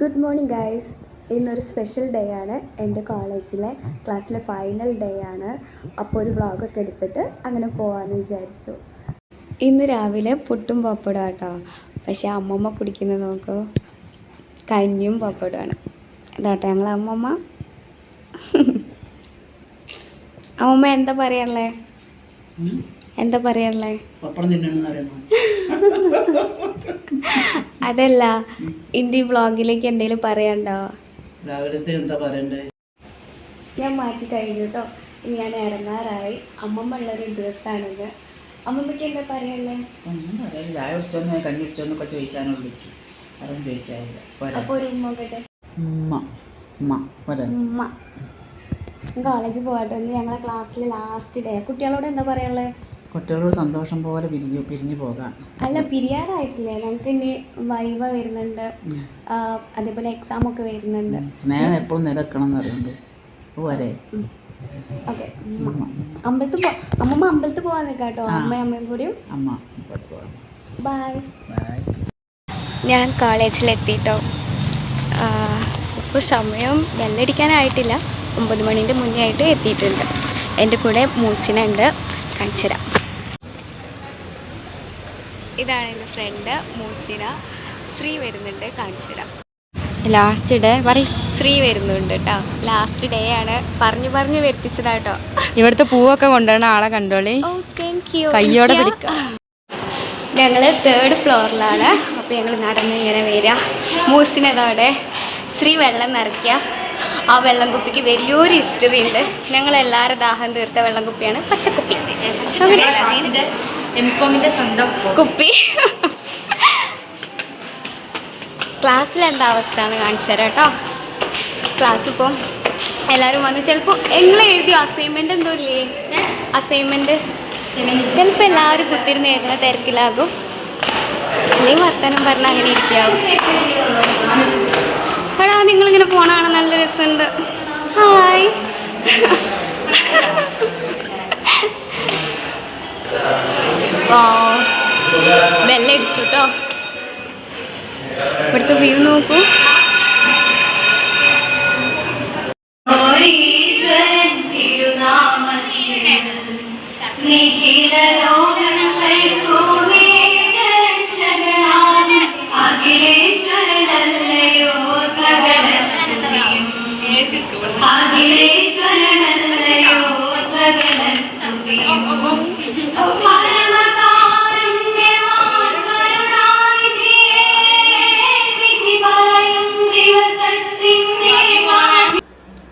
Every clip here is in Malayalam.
Good morning guys. ഇന്നൊരു സ്പെഷ്യൽ ഡേ ആണ്. എൻ്റെ ക്ലാസ്സിലെ ഫൈനൽ ഡേ ആണ്. അപ്പോൾ ഒരു വ്ളോഗൊക്കെ എടുത്തിട്ട് അങ്ങനെ പോകാമെന്ന് വിചാരിച്ചു. ഇന്ന് രാവിലെ പുട്ടും പപ്പടം കേട്ടോ. പക്ഷേ അമ്മമ്മ കുടിക്കുന്നത് നോക്കൂ, കഞ്ഞിയും പപ്പടമാണ്. ഇതാട്ടോ ഞങ്ങളെ അമ്മമ്മ. അമ്മമ്മ എന്താ പറയാനുള്ളേ? അതല്ല, ഇന്റെ ഈ വ്ളോഗിലേക്ക് എന്തെങ്കിലും പറയണ്ടോ? ഞാൻ മാറ്റി കഴിഞ്ഞു കേട്ടോ. ഞാൻ ഇറങ്ങാറായി. അമ്മമ്മ ഉള്ളൊരു ദിവസമാണിത്. അമ്മമ്മക്ക് എന്താ പറയാനുള്ളേ? അപ്പൊ ഒരു ഉമ്മ കോളേജിൽ പോകട്ടെ. ഞങ്ങളെ ക്ലാസ്സിലെ ലാസ്റ്റ് ഡേ. കുട്ടികളോട് എന്താ പറയാനുള്ളത്? കുട്ടികളോട് സന്തോഷം പോലെ പിരിഞ്ഞു പോകാം. അല്ല, പിരിയാറായിട്ടില്ലേ. ഞങ്ങൾക്ക് ഇനി വൈവ വരുന്നുണ്ട്, അതേപോലെ എക്സാം ഒക്കെ വരുന്നുണ്ട്. സ്നേഹം എപ്പോഴും നിലക്കണം എന്ന് പറയുന്നുണ്ട്. ഓക്കെ, അമ്മമ്മ അമ്പലത്തിൽ പോകാൻ നിൽക്കാട്ടോ. അമ്മയും കൂടിയും. ബൈ. ഞാൻ കോളേജിലെത്തിട്ടോ. ഇപ്പോൾ സമയം ബെല്ലടിക്കാനായിട്ടില്ല. 9 മണീൻ്റെ മുന്നേ ആയിട്ട് എത്തിയിട്ടുണ്ട്. എൻ്റെ കൂടെ മൂസിനുണ്ട്, കാണിച്ചു തരാം. ഇതാണ് എൻ്റെ ഫ്രണ്ട് മൂസിന. ശ്രീ വരുന്നുണ്ട്, കാണിച്ചു തരാം. ലാസ്റ്റ് ഡേ ശ്രീ വരുന്നുണ്ട് കേട്ടോ. ലാസ്റ്റ് ഡേ ആണ്. പറഞ്ഞു വരുത്തിച്ചതാട്ടോ. ഇവിടുത്തെ പൂവൊക്കെ കൊണ്ടുവന്ന ആളെ കണ്ടോളി. ഓ, താങ്ക് യു. കയ്യോടെ പിടിക്കാം. ഞങ്ങൾ 3rd ഫ്ലോറിലാണ്. അപ്പോൾ ഞങ്ങൾ നടന്ന് ഇങ്ങനെ വരിക. മൂസിനതോടെ ശ്രീ വെള്ളം നിറയ്ക്കുക. ആ വെള്ളം കുപ്പിക്ക് വലിയൊരു ഹിസ്റ്ററി ഉണ്ട്. ഞങ്ങളെല്ലാവരും ദാഹം തീർത്ത വെള്ളം കുപ്പിയാണ് പച്ചക്കുപ്പി. സ്വന്തം കുപ്പി. ക്ലാസ്സിൽ എന്താ അവസ്ഥ എന്ന് കാണിച്ചു തരാം കേട്ടോ. ക്ലാസ് ഇപ്പം എല്ലാവരും വന്ന് ചിലപ്പോൾ എങ്ങനെ എഴുതിയോ അസൈൻമെൻറ്റ് എന്തോ ഇല്ലേ, അസൈൻമെൻറ്റ് ചിലപ്പോൾ എല്ലാവരും കുത്തിരുന്ന് എഴുതുന്ന തിരക്കിലാകും. അല്ലെങ്കിൽ വർത്തമാനം പറഞ്ഞാൽ അങ്ങനെ ഇരിക്കാവും. എടാ, നിങ്ങളിങ്ങനെ പോണാണ്, നല്ല രസമുണ്ട്. ഹായ്. ബെല്ലടിച്ചു കേട്ടോ. ഇവിടുത്തെ വ്യൂ നോക്കൂ.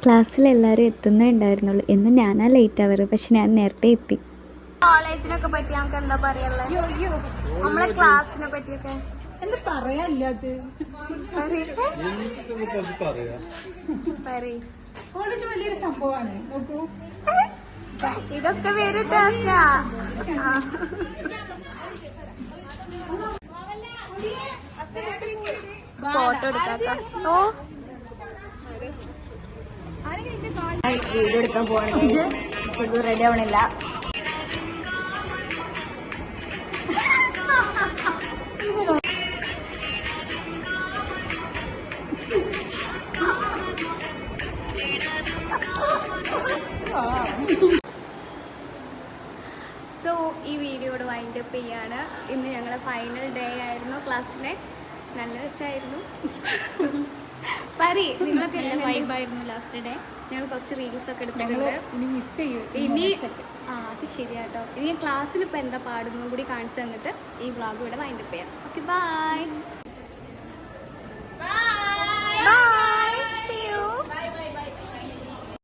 ക്ലാസ്സിലെല്ലാവരും എത്തുന്നുണ്ടായിരുന്നുള്ളൂ. ഇന്ന് ഞാനാ ലേറ്റ് ആവാറ്, പക്ഷെ ഞാൻ നേരത്തെ എത്തി. കോളേജിനൊക്കെ പറ്റി നമുക്ക് എന്താ പറയാനുള്ളത്? നമ്മളെ ക്ലാസ്സിനെ പറ്റിയൊക്കെ എന്താ പറയാനില്ലാത്ത? കോളേജ് വലിയൊരു സംഭവമാണ്. നോക്കൂ, ഇതൊക്കെ വേറെ ടാസ്കാ. ഫോട്ടോ എടുക്കാം. ഓ, വീഡിയോ എടുക്കാൻ പോവാണെങ്കിൽ റെഡി ആവണില്ല. സോ ഈ വീഡിയോയുടെ വൈൻഡപ്പ് ചെയ്യാണ്. ഇന്ന് ഞങ്ങളുടെ ഫൈനൽ ഡേ ആയിരുന്നു ക്ലാസ്സിലെ. നല്ല രസമായിരുന്നു. നിങ്ങളൊക്കെ വൈബായിരുന്നു ലാസ്റ്റ് ഡേ. ഞങ്ങൾ കുറച്ച് റീൽസ് ഒക്കെ എടുത്തിട്ടുണ്ട്. ഇനി അത് ശരിയാട്ടോ. ഇനി ക്ലാസ്സിൽ ഇപ്പോൾ എന്താ പാടുന്നതും കൂടി കാണിച്ചു തന്നിട്ട് ഈ വ്ളോഗ് ഇവിടെ വൈൻഡപ്പ് ചെയ്യാം. Okay, by.